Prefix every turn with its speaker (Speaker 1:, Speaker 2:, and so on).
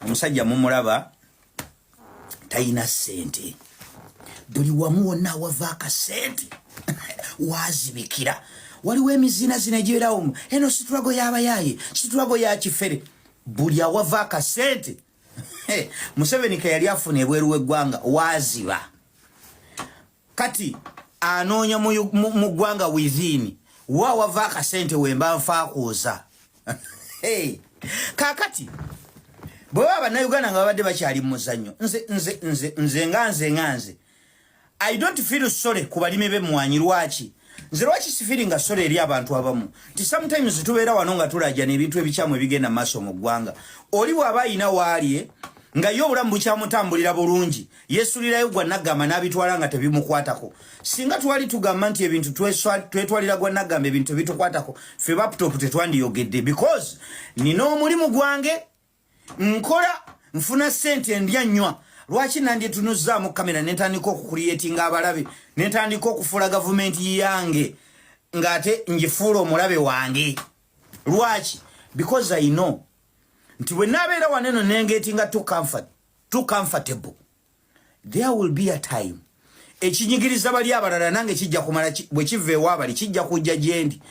Speaker 1: omusajja mumulaba tayina sente buli wamu wonna wava akasente wazibikira waliwo emizina zina gyerawo eno situlago y'abayaaye situlago ya kifere buli awava akasente Museveni ke yali afuna ebweru w'eggwanga waziba kati anoonya mu ggwanga within wawava akasente wemba nfaakuuza kakati bwe baba bannayuganda nga babadde bakyali mu muzannyo nze nganze I don't feel sorry ku balimi b'emmwanyi lwaki nze lwaki sifiri nga sorry eri abantu abamu nti sometimes tubeera wano nga tulaja n'ebintu ebikyamu ebigenda maaso mu ggwanga oli bw'aba ayina waalye nga yo obulamu bukyamutambulira bulungi yesulirayo gwa Nagamba n'abitwala nga tebimukwatako singa twali tugamba nti ebintu twetwalira gwa Nagamba ebintu bitukwatako ffe laptop tetwandiyogedde because nina omulimu gwange nkola nfuna sente ndya nnywa lwaki nandye tunuzaamu kamera nentandika okucreatinga abalabe nentandika okufuula gavumenti yange ng'ate ngifuula omulabe wange lwaki because I know nti bwe nabeera waneno nengetinga too comfortable there will be a time ekinyigiriza bali abalala nange kijja kumala bwe kiva ewaabali kijja kujja gyendi